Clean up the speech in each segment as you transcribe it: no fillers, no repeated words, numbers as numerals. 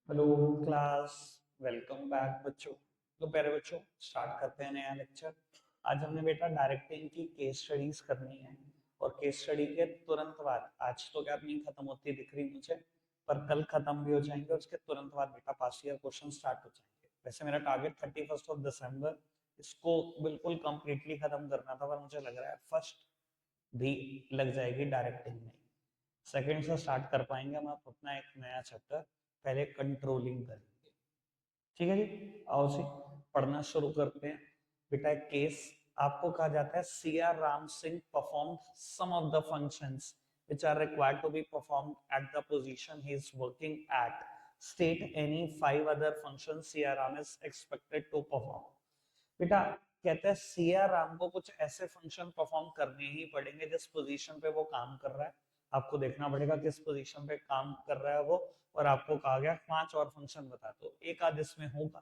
Hello class. Welcome back बच्चों। तो प्यारे बच्चों, स्टार्ट करते हैं नया लेक्चर। आज हमने बेटा डायरेक्टिंग की केस स्टडीज करनी है। और केस स्टडी के तुरंत बाद, आज तो क्या नहीं खत्म होती दिख रही मुझे, पर कल खत्म भी हो जाएंगे। उसके तुरंत बाद बेटा पास्ट ईयर क्वेश्चन स्टार्ट हो जाएंगे। वैसे मेरा टारगेट 31 दिसंबर इसको बिल्कुल कंप्लीटली खत्म करना था, पर मुझे लग रहा है फर्स्ट भी लग जाएगी डायरेक्टिंग में। सेकंड से स्टार्ट कर पाएंगे हम अपना एक नया चैप्टर। पहले कंट्रोलिंग करेंगे। ठीक है जी, आओ जी पढ़ना शुरू करते हैं। बेटा एक केस आपको कहा जाता है C R Ram Singh perform some of the functions which are required to be performed at the position he is working at. State any five other functions CR Ram is expected to perform. बेटा कहते हैं CR Ram को कुछ ऐसे function perform करने ही पड़ेंगे जिस position पे वो काम कर रहा है। आपको देखना पड़ेगा किस पोजीशन पे काम कर रहा है वो। और आपको कहा गया 5 और फंक्शन बता दो, एक आध इसमें होगा।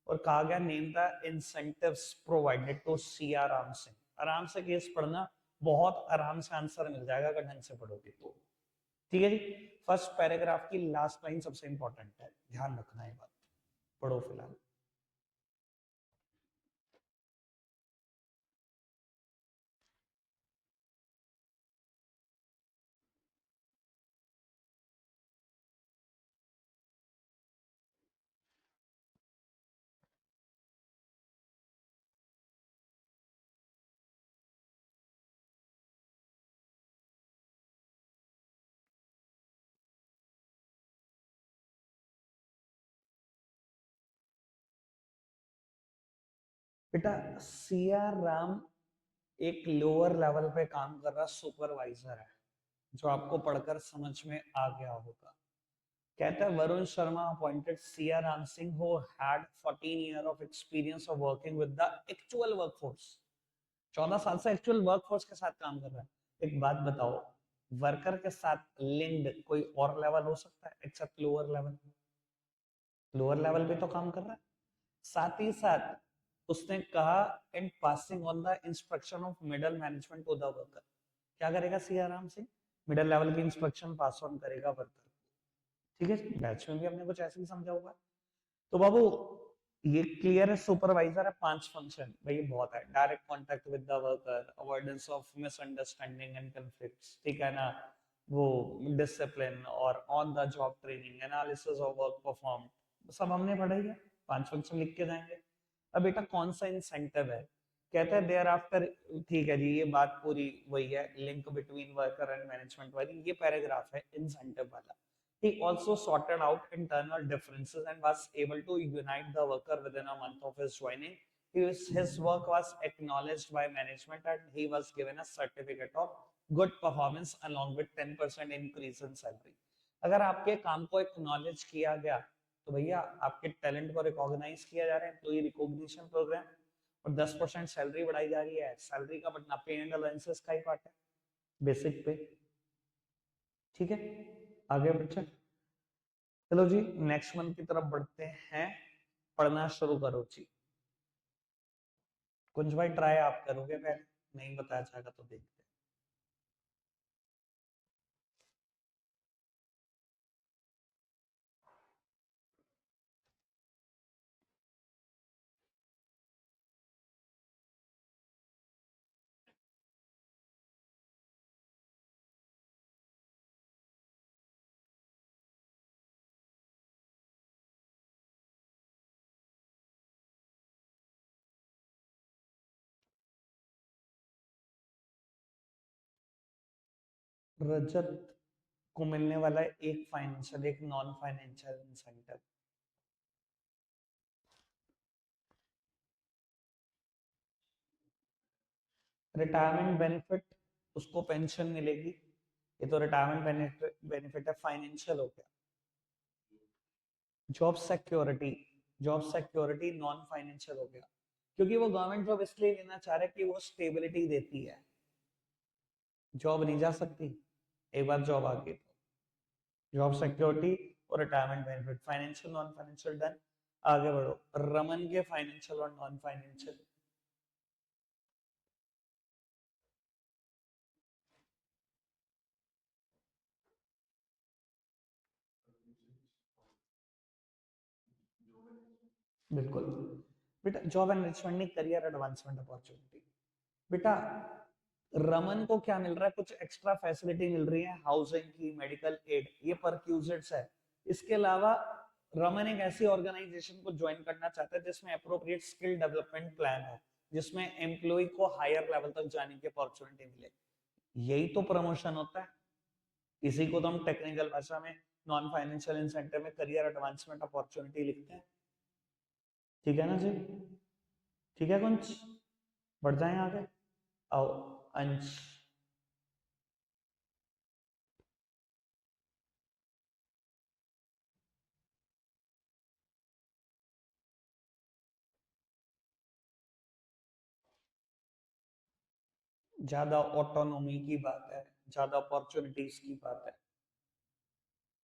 और कहा गया name the incentives provided to CR Ram Singh. आराम से केस पढ़ना, बहुत आराम से आंसर मिल जाएगा अगर ढंग से पढ़ोगे तो। ठीक है जी। फर्स्ट पैराग्राफ की लास्ट लाइन सबसे इंपॉर्टेंट है, ध्यान रखना ये बात। पढ़ो फिलहाल। बेटा सी आर राम एक लोअर लेवल पे काम कर रहा सुपरवाइजर है, जो आपको पढ़कर समझ में आ गया होगा। कहता है Varun Sharma appointed C R Ram Singh who had 14 year of experience of working with the actual workforce. 14 साल से एक्चुअल वर्कफोर्स के साथ काम कर रहा है। एक बात बताओ, वर्कर के साथ लिंक्ड कोई और लेवल हो सकता है except lower level? Lower level पे तो काम कर रहा है। साथ ही साथ उसने कहा in passing on the instruction of middle management to the worker. क्या करेगा सीआराम सिंह? मिडल लेवल की इंस्ट्रक्शन पास ऑन करेगा वर्कर। ठीक है, बैच में भी हमने कुछ ऐसे ही समझा होगा। तो बाबू ये क्लियर है, सुपरवाइजर है, 5 फंक्शन भाई बहुत है। Direct contact with the worker, avoidance of misunderstanding and conflicts, ठीक है ना, वो डिसिप्लिन और on the job training, analysis of work perform, सब हमने पढ़ा ही है। 5 फंक्शन लिख के जाएंगे। अब बेटा कौन सा इंसेंटिव है? कहते हैं देयर आफ्टर। ठीक है जी, ये बात पूरी वही है, link between worker and management वाली ये पैराग्राफ है इंसेंटिव वाला। He also sorted out internal differences and was able to unite the worker within a month of his joining. His work was acknowledged by management and he was given a certificate of good performance along with 10% increase in salary. अगर आपके काम को acknowledge किया गया तो भैया आपके talent को रिकॉग्नाइज किया जा रहा है, एम्प्लॉय रिकॉग्निशन प्रोग्राम। और 10% सैलरी बढ़ाई जा रही है। सैलरी का बढ़ना पे एंड अलाउंसेस का ही पार्ट है, बेसिक पे। ठीक है, आगे बढ़ते। चलो जी नेक्स्ट मंथ की तरफ बढ़ते हैं। पढ़ना शुरू करो जी। कुछ भाई ट्राई आप करोगे, पहले नहीं बताया जाएगा तो देखते हैं। रजत को मिलने वाला है एक फाइनेंशियल एक non financial incentive. Retirement benefit, उसको पेंशन मिलेगी। ये तो रिटायरमेंट बेनिफिट है, फाइनेंशियल हो गया। Job security, job security non financial हो गया। क्योंकि वो गवर्नमेंट जॉब इसलिए लेना चाह रहे हैं कि वो स्टेबिलिटी देती है। जॉब नहीं जा सकती एक बार जॉब आ गई तो। जॉब सिक्योरिटी और retirement benefit, financial non financial done. आगे बढ़ो, रमन के फाइनेंशियल और नॉन फाइनेंशियल। बिल्कुल बेटा, जॉब एनरिचमेंट नहीं, करियर एडवांसमेंट अपॉर्चुनिटी। बेटा, रमन को क्या मिल रहा है, कुछ एक्स्ट्रा फैसिलिटी मिल रही है, हाउसिंग की, मेडिकल एड, ये परक्यूजिट्स है। इसके अलावा रमन एक ऐसी ऑर्गेनाइजेशन को ज्वाइन करना चाहता है जिसमें अप्रोप्रिएट स्किल डेवलपमेंट प्लान हो, जिसमें एम्प्लॉय को हायर लेवल तक जाने की अपॉर्चुनिटी मिले। यही तो प्रमोशन होता है। इसी को तो हम टेक्निकल भाषा में, नॉन फाइनेंशियल इंसेंटिव में करियर एडवांसमेंट अपॉर्चुनिटी लिखते हैं। ठीक है ना जी? ठीक है कुंज, बढ़ जाए आगे। आओ अंश। ज्यादा ऑटोनॉमी की बात है, ज्यादा अपॉर्चुनिटीज की बात है।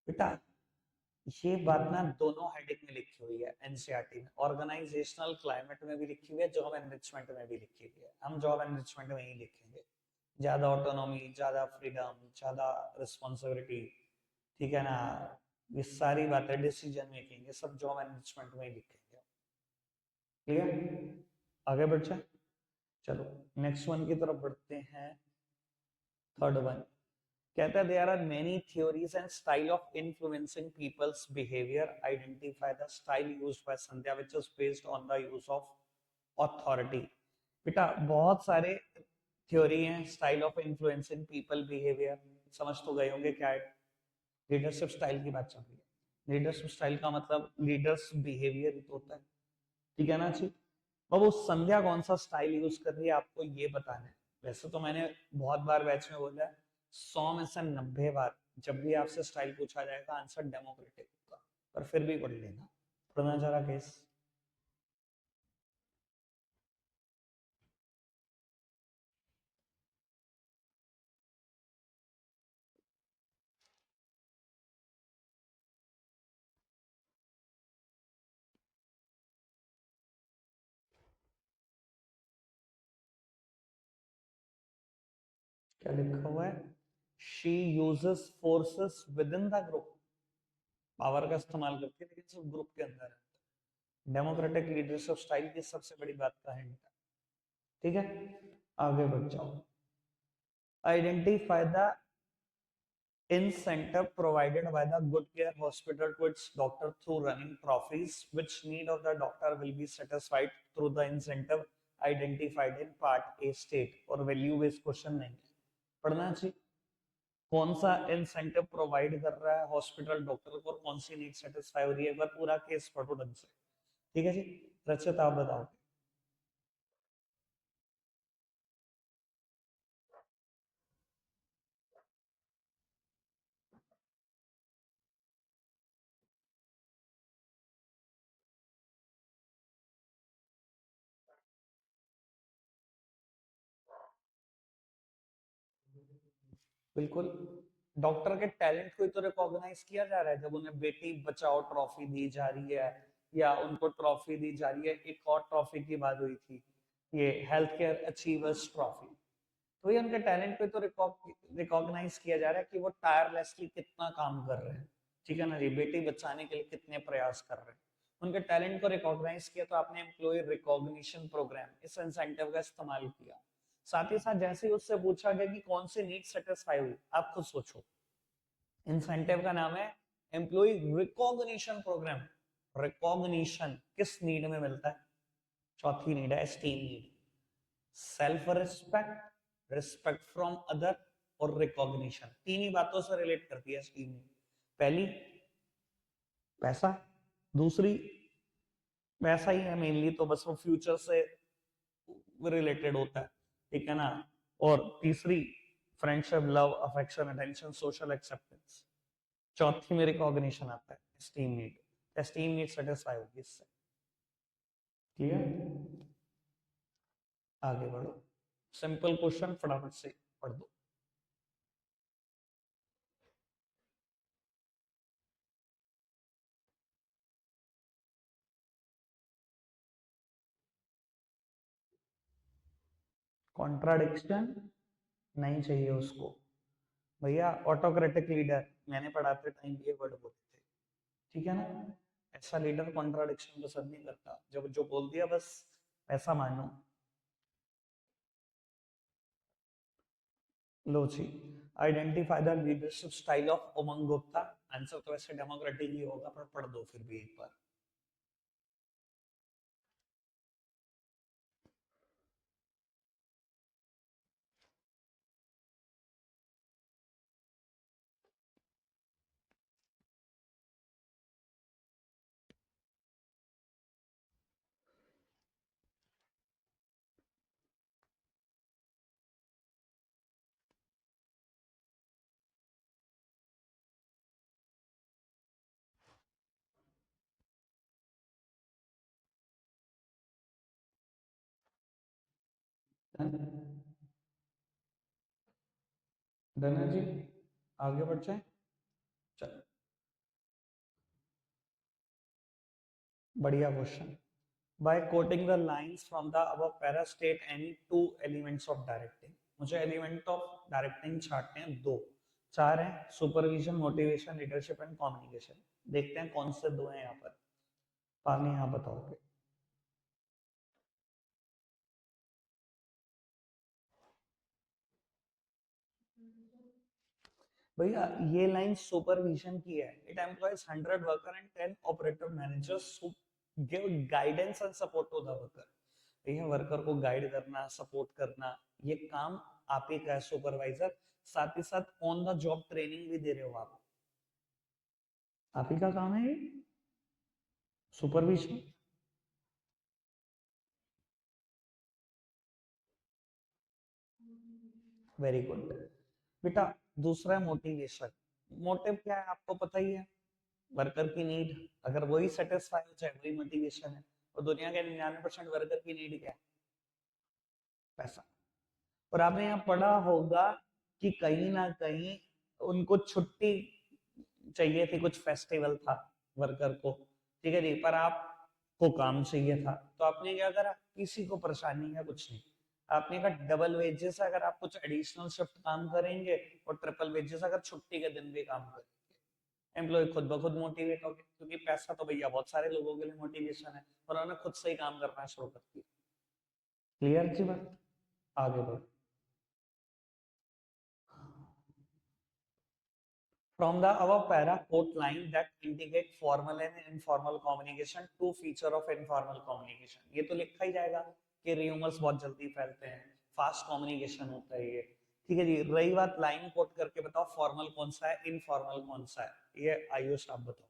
बेटा, ये बात ना दोनों हेडिंग में लिखी हुई है एनसीईआरटी में, ऑर्गेनाइजेशनल क्लाइमेट में भी लिखी हुई है, जॉब एनरिचमेंट में भी लिखी हुई है। हम जॉब एनरिचमेंट में ही लिखेंगे। ज्यादा ऑटोनॉमी, ज्यादा फ्रीडम, ज्यादा रिस्पॉन्सिबिलिटी, ठीक है ना, ये सारी बातें, डिसीजन मेकिंग, ये सब जॉब एनरिचमेंट में ही लिखेंगे। क्लियर? आगे बढ़ जाए। चलो नेक्स्ट वन की तरफ बढ़ते हैं। थर्ड वन कहता है there are many theories and style of influencing people's behaviour, identify the style used by Sandhya which is based on the use of authority. बेटा, बहुत सारे थ्योरी हैं style of influencing people behaviour, समझ तो गए होंगे क्या है। लीडरशिप स्टाइल की बात चल रही है। लीडरशिप स्टाइल का मतलब लीडर्स बिहेवियर ही तो होता है। ठीक है ना जी? और वो संध्या कौन सा स्टाइल यूज कर रही है आपको ये बताना है। वैसे तो मैंने बहुत बार बैच में बोला है, 100 में से 90 बार जब भी आपसे स्टाइल पूछा जाएगा आंसर डेमोक्रेटिक होगा, पर फिर भी पढ़ लेना। पढ़ना जरा केस। क्या लिखा हुआ है? She uses forces with in the group, power का इस्तेमाल करती है लेकिन सिर्फ ग्रुप के अंदर है। डेमोक्रेटिक लीडरशिप स्टाइल की सबसे बड़ी बात का है। ठीक है, आगे बढ़ जाओ। Identify the incentive provided by the Good Care Hospital to its doctor through running trophies, which need of the doctor will be satisfied through the incentive identified in part A state, और value based question नहीं है, पढ़ना चाहिए। कौन सा incentive provide कर रहा है हॉस्पिटल डॉक्टर को और कौन सी नीड सेटिस्फाई हो रही है, एक बार पूरा केस पढ़ो ढंग से। ठीक है जी? रचित आप बताओ। बिल्कुल, डॉक्टर के टैलेंट को ही तो रिकॉग्नाइज किया जा रहा है जब उन्हें बेटी बचाओ ट्रॉफी दी जा रही है, या उनको ट्रॉफी दी जा रही है। एक और ट्रॉफी की बात हुई थी, ये हेल्थ केयर अचीवर्स ट्रॉफी। तो ये उनके टैलेंट को तो रिकॉग्नाइज किया जा रहा है कि वो टायरलेसली कितना काम कर रहे हैं। ठीक है ना जी? बेटी बचाने के लिए कितने प्रयास कर रहे हैं, उनके टैलेंट को रिकॉग्नाइज किया, तो आपने एम्प्लॉय रिकॉग्निशन प्रोग्राम, इस इंसेंटिव का इस्तेमाल किया। साथ ही साथ जैसे ही उससे पूछा गया कि कौन सी नीड सेटिस्फाई हुई, आप खुद सोचो। इंसेंटिव का नाम है एम्प्लॉय रिकॉग्निशन प्रोग्राम। रिकॉग्निशन किस नीड में मिलता है? चौथी नीड है esteem need, self respect, respect from other, और रिकॉग्निशन। तीन ही बातों से रिलेट करती है एस्टीम नीड। पहली पैसा, दूसरी पैसा ही है मेनली, तो बस वो फ्यूचर से रिलेटेड होता है। ठीक है ना? और तीसरी friendship, love, affection, attention, social acceptance. चौथी में रिकॉग्निशन आता है, esteem need. Esteem need satisfy होगी इससे। क्लियर? आगे बढ़ो। सिंपल क्वेश्चन फटाफट से पढ़ दो। कॉन्ट्राडिक्शन नहीं चाहिए उसको भैया। ऑटोक्रेटिक लीडर मैंने पढ़ाते टाइम ये वर्ड बोले थे। ठीक है ना? ऐसा लीडर कॉन्ट्राडिक्शन पसंद नहीं करता, जब जो बोल दिया बस ऐसा मानो। लो जी, identify the leadership style of Umang Gupta. Answer तो वैसे डेमोक्रेटिक ही होगा, पर पढ़ दो फिर भी एक बार। डन है जी, आगे बढ़ जाए। चल, बढ़िया question. By quoting the lines from the above para, state any two elements of directing। मुझे एलिमेंट ऑफ डायरेक्टिंग छांटने हैं दो, चार हैं, supervision, motivation, leadership and communication. देखते हैं कौन से दो हैं यहाँ पर। पानी यहाँ बताओगे। भैया ये लाइन सुपरविजन की है। It employs 100 worker and 10 operative managers who give guidance and support to the worker. भैया वर्कर को गाइड करना, सपोर्ट करना, ये काम आप ही का है सुपरवाइजर। साथ ही साथ ऑन द जॉब ट्रेनिंग भी दे रहे हो आप ही का काम है ये सुपरविजन। वेरी गुड बेटा। दूसरा है मोटिवेशन। मोटिव क्या है आपको पता ही है, वर्कर की नीड। अगर वही सेटिस्फाई हो जाए वही मोटिवेशन है। और दुनिया के 99% वर्कर की नीड क्या है? पैसा। और आपने यहाँ पढ़ा होगा कि कहीं ना कहीं उनको छुट्टी चाहिए थी, कुछ फेस्टिवल था वर्कर को, ठीक है जी, पर आपको काम चाहिए था, तो आपने क्या करा? किसी को परेशानी है कुछ नहीं, आपने कहा डबल वेजेस अगर आप कुछ एडिशनल शिफ्ट काम करेंगे, और ट्रिपल वेजेस अगर छुट्टी के दिन भी काम करेंगे। एम्प्लॉय खुद ब खुद मोटिवेट हो गए, क्योंकि पैसा तो भैया बहुत सारे लोगों के लिए मोटिवेशन है, और उन्होंने खुद से ही काम करना शुरू कर दिया। क्लियर की बात? आगे बढ़ो। From the above para, quote line that indicate formal and informal communication, two feature of informal communication। ये तो लिखा ही जाएगा कि रूमर्स बहुत जल्दी फैलते हैं, फास्ट कम्युनिकेशन होता है ये। ठीक है जी, रही बात लाइन कोट करके बताओ फॉर्मल कौन सा है, इनफॉर्मल कौन सा है, ये आयुष आप बताओ।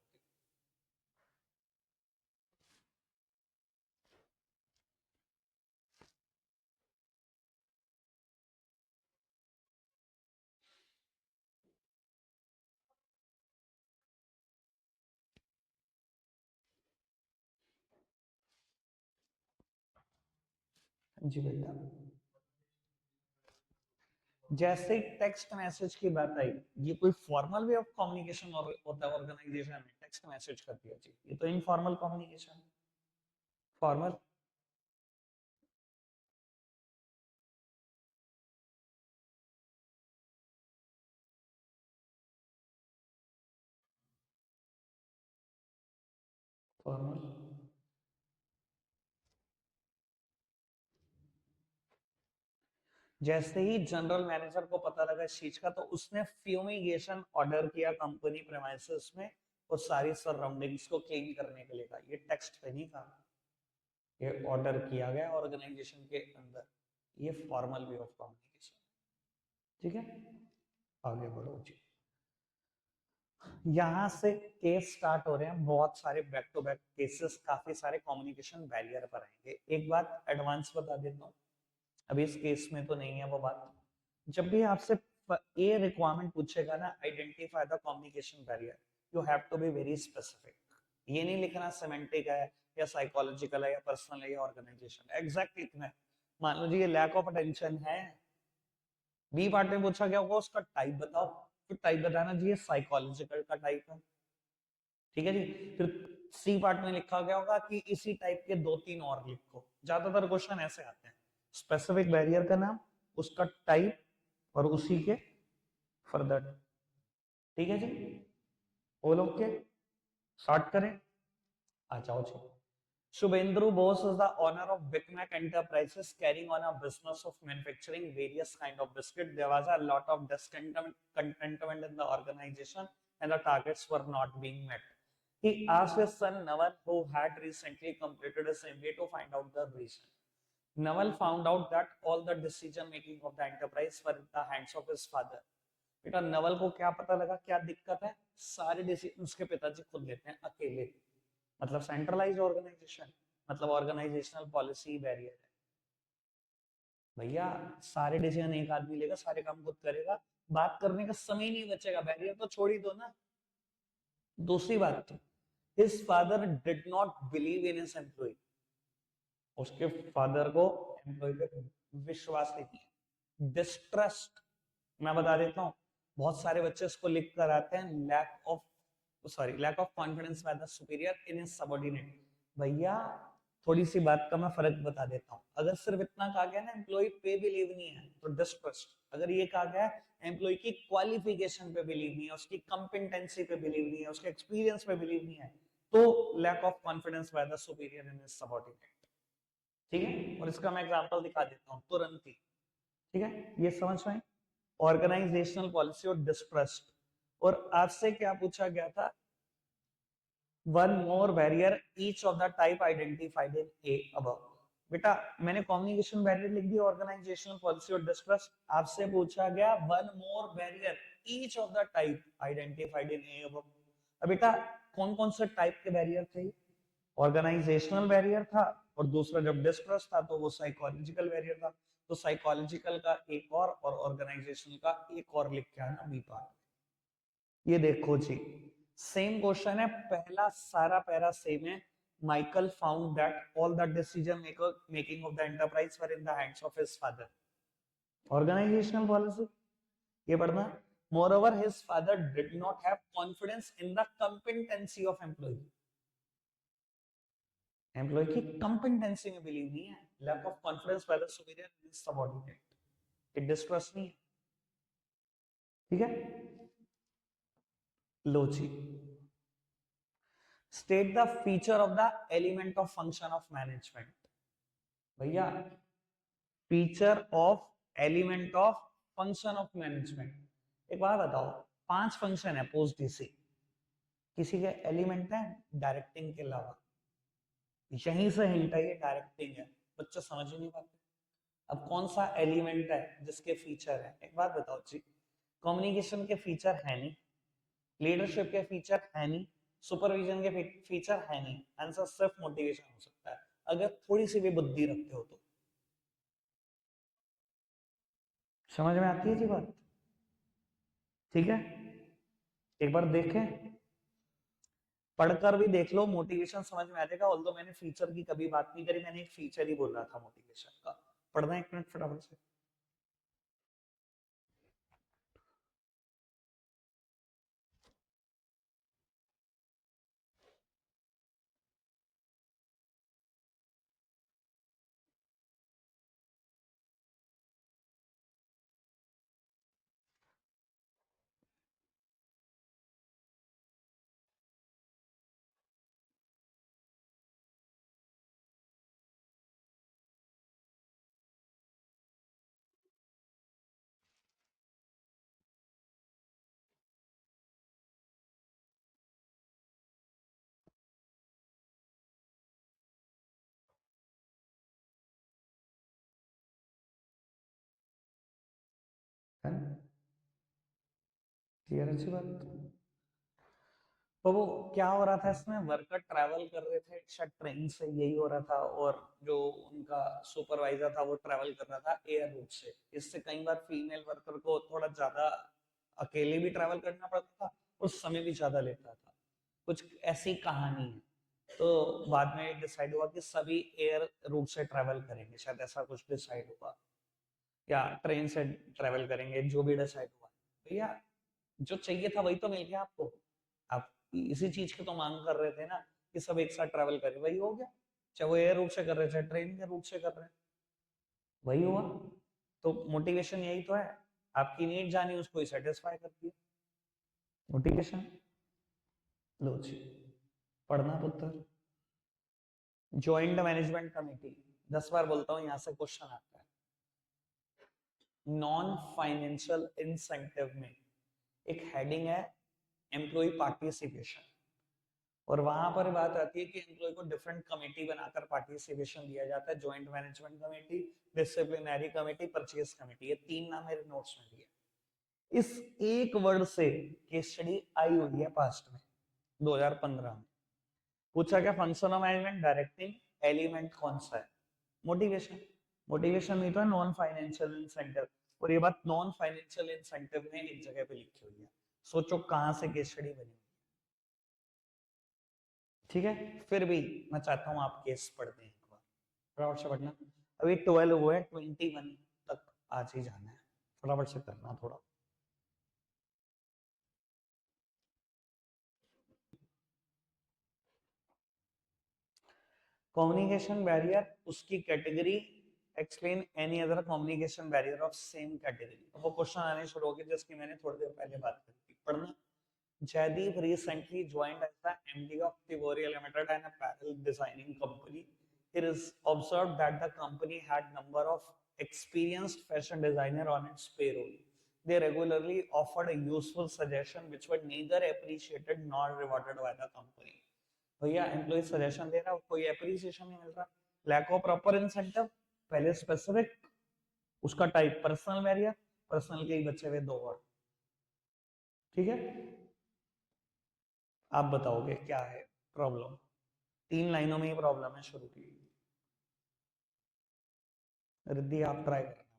जी बेटा, जैसे टेक्स्ट मैसेज की बात आई, ये कोई फॉर्मल वे ऑफ कम्युनिकेशन और होता है ऑर्गेनाइजेशन में? टेक्स्ट मैसेज कर दिया जी, ये तो इनफॉर्मल कम्युनिकेशन। फॉर्मल। फॉर्मल। जैसे ही जनरल मैनेजर को पता लगा इस चीज का, तो उसने फ्यूमिगेशन ऑर्डर किया कंपनी प्रेमाइसेस में, और सारी सराउंडिंग्स को क्लीन करने के लिए कहा। ये टेक्स्ट पे नहीं कहा, ये ऑर्डर किया गया ऑर्गेनाइजेशन के अंदर। ये फॉर्मल वे ऑफ कम्युनिकेशन। ठीक है, आगे बढ़ो जी। यहाँ से केस स्टार्ट हो रहे हैं, बहुत सारे बैक टू बैक केसेस, काफी सारे कम्युनिकेशन बैरियर पर आएंगे। एक बात एडवांस बता देता हूँ, अभी इस केस में तो नहीं है वो बात। जब भी आपसे ये रिक्वायरमेंट पूछेगा ना, identify the communication barrier, you have to be very specific. ये नहीं लिखना सेमेंटिक है या साइकोलॉजिकल है या पर्सनल है या ऑर्गेनाइजेशन, एग्जैक्ट लिखना है। मान लो जी ये लैक ऑफ अटेंशन है, बी पार्ट में पूछा गया होगा उसका टाइप बताओ, तो टाइप बताना जी ये साइकोलॉजिकल का टाइप है। ठीक है जी, फिर सी पार्ट में लिखा गया होगा कि इसी टाइप के दो तीन और लिखो। ज्यादातर क्वेश्चन ऐसे आते हैं, स्पेसिफिक बैरियर का नाम, उसका टाइप, और उसी के फर्दर। ठीक है जी, वो लोग के शॉर्ट करें। आ जाओ जी। Shubhendru Bose is the owner of Big Mac Enterprises, carrying on a business of manufacturing various kind of biscuit. There was a lot of discontentment in the organization, and the targets were not being met. He asked his son Naval, who had recently completed his MBA, to find out the reason. Naval found out that all the decision making of the enterprise were in the hands of his father. बेटा नवल को क्या पता लगा क्या दिक्कत है? सारे decision उसके पिताजी खुद लेते हैं अकेले। मतलब सेंट्रलाइज ऑर्गेनाइजेशन, मतलब ऑर्गेनाइजेशनल पॉलिसी बैरियर है भैया। सारे डिसीजन एक आदमी लेगा, सारे काम खुद करेगा, बात करने का समय नहीं बचेगा, बैरियर तो छोड़ ही दो ना। दूसरी बात, तो his father did not believe in his employee. उसके फादर को एम्प्लॉय पे विश्वास नहीं है, डिस्ट्रस्ट। मैं बता देता हूँ, बहुत सारे बच्चे इसको लिख कर आते हैं, lack of confidence by the superior in his subordinate. भैया थोड़ी सी बात का मैं फर्क बता देता हूँ। अगर सिर्फ इतना कहा गया ना एम्प्लॉय पे बिलीव नहीं है तो डिस्ट्रस्ट। अगर ये कहा गया एम्प्लॉय की क्वालिफिकेशन पे बिलीव नहीं है, उसकी कंपिटेंसी पे बिलीव नहीं है, उसके एक्सपीरियंस पे बिलीव नहीं है, तो lack of confidence by the superior in his subordinate. ठीक है, और इसका मैं एग्जांपल दिखा देता हूँ तुरंत ही। ठीक है, ये समझ में ऑर्गेनाइजेशनल पॉलिसी और डिस्ट्रस्ट। और आपसे क्या पूछा गया था? One more barrier each of the type identified in A above. बेटा मैंने कम्युनिकेशन बैरियर लिख दिया, ऑर्गेनाइजेशनल पॉलिसी और डिस्ट्रस्ट। आपसे पूछा गया one more barrier each of the type identified in A above. अब बेटा कौन कौन से टाइप के बैरियर थे? ऑर्गेनाइजेशनल बैरियर था, और दूसरा जब डिस्ट्रस्ट था तो वो साइकोलॉजिकल बैरियर था। तो साइकोलॉजिकल का एक और ऑर्गेनाइजेशनल का एक और लिख के आना बी पार्ट। ये देखो जी, सेम क्वेश्चन है, पहला सारा पैरा सेम है। Michael found that all the decision making of the enterprise were in the hands of his father. Organisational policy ये पढ़ना। Moreover his father did not have confidence in the competency of employee। Employ की competency में believe नहीं है, lack of confidence by the superior in subordinate, it distrust नहीं है। ठीक है, लो जी। State the feature of the element of function of management. भैया feature of element of function of management. एक बात बताओ, 5 फंक्शन है पोस्ट डीसी, किसी के एलिमेंट है डायरेक्टिंग के अलावा? यहीं से हिंट है, ये डायरेक्टिंग है, बच्चे समझ ही नहीं पाते। अब कौन सा एलिमेंट है जिसके फीचर है? एक बात बताओ जी, कम्युनिकेशन के फीचर है नहीं, लीडरशिप के फीचर है नहीं, सुपरविजन के फीचर है नहीं, आंसर सिर्फ मोटिवेशन हो सकता है, अगर थोड़ी सी भी बुद्धि रखते हो तो। समझ में आती है जी बात? ठीक है, एक बार देखें, पढ़कर भी देख लो, मोटिवेशन समझ में आ जाएगा। ऑल्दो मैंने फीचर की कभी बात नहीं करी, मैंने एक फीचर ही बोल रहा था मोटिवेशन का। पढ़ना 1 मिनट फटाफट से। है ना, क्लियर? अच्छी बात। तो वो क्या हो रहा था इसमें, वर्कर ट्रैवल कर रहे थे शायद ट्रेन से, यही हो रहा था, और जो उनका सुपरवाइजर था वो ट्रैवल कर रहा था एयर रूट से। इससे कई बार फीमेल वर्कर को थोड़ा ज्यादा अकेले भी ट्रैवल करना पड़ता था और समय भी ज्यादा लेता था। कुछ ऐसी कहानी है। तो बाद में डिसाइड हुआ कि सभी एयर रूट से ट्रैवल करेंगे, शायद ऐसा कुछ डिसाइड हुआ, या ट्रेन से ट्रैवल करेंगे, जो भी डिसाइड हुआ। भैया जो चाहिए था वही तो मिल गया आपको। आप इसी चीज की तो मांग कर रहे थे ना, कि सब एक साथ ट्रैवल करें, वही हो गया। चाहे वो एयर रूट से कर रहे हैं, चाहे ट्रेन के रूट से कर रहे हैं, वही हुआ। तो मोटिवेशन यही तो है, आपकी नीड जानी, उसको ही सेटिस्फाई करती है मोटिवेशन। लो जी, पढ़ना पुत्र। ज्वाइंट मैनेजमेंट कमेटी, 10 बार बोलता हूँ, यहां से क्वेश्चन आता है। नॉन फाइनेंशियल इंसेंटिव में एक हेडिंग है एम्प्लॉय पार्टिसिपेशन, और वहां पर बात आती है कि एम्प्लॉय को डिफरेंट कमेटी बनाकर पार्टिसिपेशन दिया जाता है। Joint management committee, disciplinary committee, purchase committee, ये 3 नाम मेरे नोट्स में दिए। इस एक वर्ड से केस स्टडी आई हुई है पास्ट में 2015 में। पूछा क्या, function of management directing element कौन सा है? मोटिवेशन। मोटिवेशन नहीं तो नॉन फाइनेंशियल इंसेंटिव, और ये बात नॉन फाइनेंशियल इंसेंटिव में एक जगह पे लिखी हुई है। सोचो कहां से केस स्टडी बनी। ठीक है, फिर भी मैं चाहता हूं आप केस पढ़ते हैं एक बार, फटाफट से पढ़ना। अभी 12 हुए हैं, 21 तक आज ही जाना है, फटाफट से करना थोड़ा। कम्युनिकेशन बैरियर, उसकी category, explain any other communication barrier of same category. वो क्वेश्चन आने शुरू हो गए जिसकी मैंने थोड़ी देर पहले बात करी थी, पढ़ना। Jaideep recently joined as the MD of Tivoria Limited, an apparel designing company. It is observed that the company had number of experienced fashion designer on its payroll. They regularly offered a useful suggestion which were neither appreciated nor rewarded by the company. भैया employ suggestion दे रहा है, कोई appreciation नहीं मिल रहा, lack of proper incentive. पहले specific, उसका type personal barrier, personal के ही बचे हुए 2 वर्ड। ठीक है, आप बताओगे क्या है प्रॉब्लम? 3 लाइनों में ही प्रॉब्लम है शुरू की। रिद्धि आप ट्राई करना।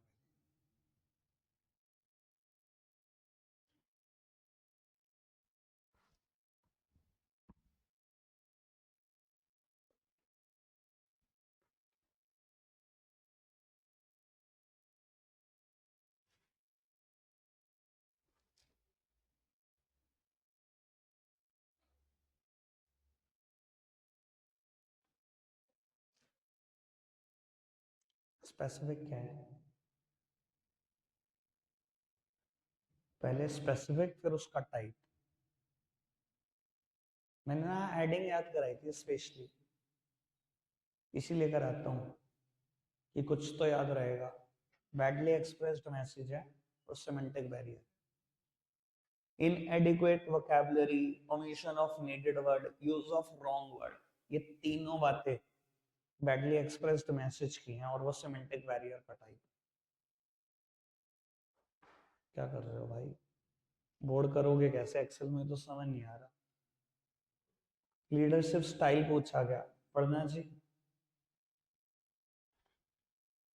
स्पेसिफिक क्या है? पहले स्पेसिफिक फिर उसका टाइप। मैंने ना हेडिंग याद कराई थी स्पेशली, इसीलिए कराता हूँ कि कुछ तो याद रहेगा। बैडली एक्सप्रेस्ड मैसेज है और semantic barrier, inadequate vocabulary, omission of needed word, use of wrong word, ये तीनों बातें बैडली एक्सप्रेस्ड मैसेज की हैं, और वो सिमेंटिक बैरियर का टाइप। क्या कर रहे हो भाई, बोर्ड करोगे कैसे? एक्सेल में तो समझ नहीं आ रहा। लीडरशिप स्टाइल पूछा गया, पढ़ना जी।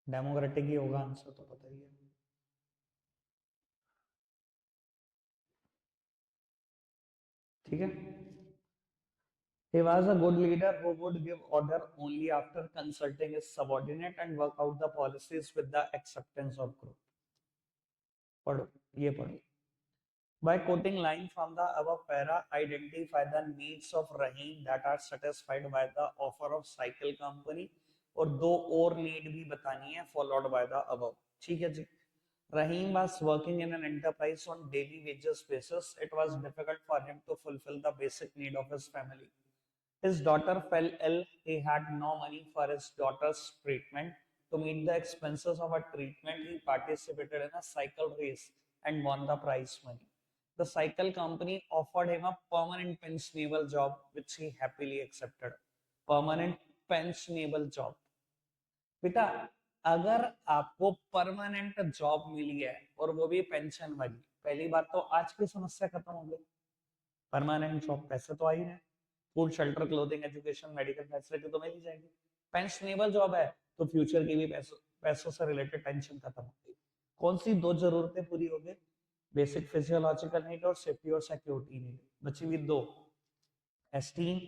डेमोक्रेटिक ही होगा आंसर, तो पता ही है। ठीक है, he was a good leader who would give order only after consulting his subordinate and work out the policies with the acceptance of group। पढ़ो, ये पढ़ो। By quoting line from the above para, identify the needs of Rahim that are satisfied by the offer of cycle company, और 2 और need भी बतानी है followed by the above। ठीक है जी। Rahim was working in an enterprise on daily wages basis. It was difficult for him to fulfill the basic need of his family. His daughter fell ill. He had no money for his daughter's treatment. To meet the expenses of her treatment, he participated in a cycle race and won the prize money. The cycle company offered him a permanent pensionable job, which he happily accepted. Permanent pensionable job. बेटा, अगर आपको permanent job मिली है और वो भी pension वाली, पहली बात तो आज की समस्या खत्म हो गई। परमानेंट जॉब, पैसे तो आ ही रहे, food shelter clothing education medical facility तो मिल ही जाएगी। पेंशनेबल जॉब है तो फ्यूचर की भी पैसों से रिलेटेड टेंशन खत्म हो गई। कौन सी 2 जरूरतें पूरी हो गई? बेसिक फिजियोलॉजिकल नीड और सेफ्टी और सिक्योरिटी नीड। बची हुई 2, एस्टीम,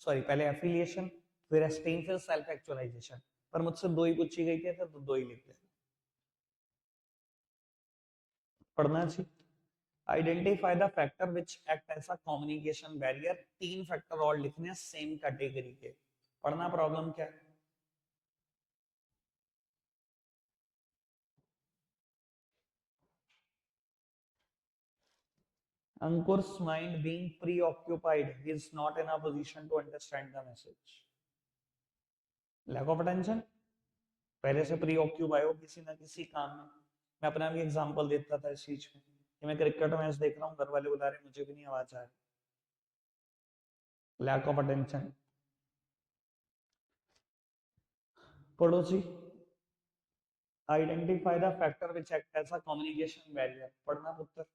सॉरी पहले एफिलिएशन, फिर एस्टीम, फिर सेल्फ एक्चुअलाइजेशन। पर मुझसे 2 ही पूछी गई थी तो 2 ही लिख देना। पढ़ना चाहिए। Identify the factor which act as a communication barrier, 3 factor और लिखने हैं सेम कैटेगरी के। पढ़ना प्रॉब्लम क्या है? Ankur's mind being preoccupied, he is not in a position to understand the message. Lack of attention, पहले से प्री ऑक्यूपाई हो किसी ना किसी काम में। मैं अपना भी एग्जांपल देता था इस चीज में कि मैं क्रिकेट मैच देख रहा हूँ, घर वाले बुला रहे, मुझे भी नहीं आवाज आ रही, लैक ऑफ अटेंशन। पढ़ो जी, identify the factor which act as a communication barrier, पढ़ना पुत्र।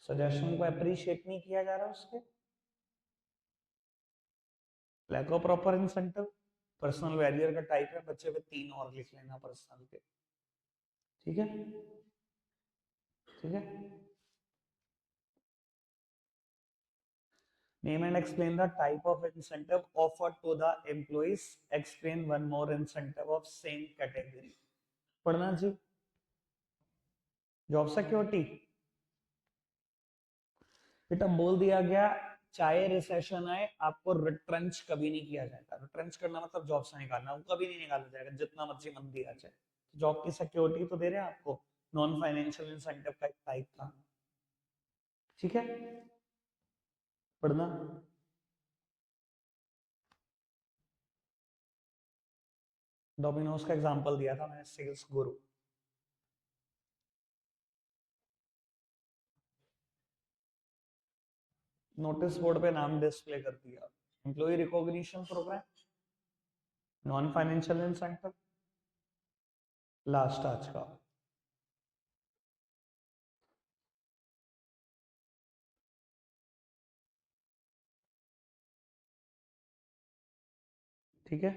सजेशन को अप्रिशिएट नहीं किया जा रहा उसके, lack of proper incentive, personal barrier का टाइप है, बच्चे पे 3 और लिख लेना पर्सनल के, ठीक है, ठीक है। Name and explain the type of incentive offered to the employees. Explain one more incentive of same category. पढ़ना जी, जॉब सिक्योरिटी। बेटा बोल दिया गया, चाहे रिसेशन आए आपको रिट्रेंच कभी नहीं किया जाएगा। रिट्रेंच करना मतलब जॉब से निकालना, वो कभी नहीं निकाला जाएगा जितना मर्जी मंदी आ जाए। जॉब की सिक्योरिटी तो दे रहे हैं आपको, नॉन फाइनेंशियल इंसेंटिव का एक टाइप था, ठीक है। पढ़ना, डोमिनोज का एग्जांपल दिया था मैंने, सेल्स गुरु। नोटिस बोर्ड पे नाम डिस्प्ले कर दिया, employee recognition programme, non financial incentive, last आज का, ठीक है।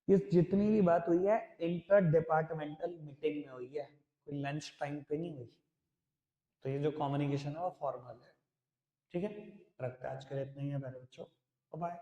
ये जितनी भी बात हुई है इंटर डिपार्टमेंटल मीटिंग में हुई है, कोई लंच टाइम पे नहीं हुई। तो ये जो कम्युनिकेशन है वो फॉर्मल है, ठीक है। रखते हैं आज के लिए इतना ही है मेरे बच्चों, बाय।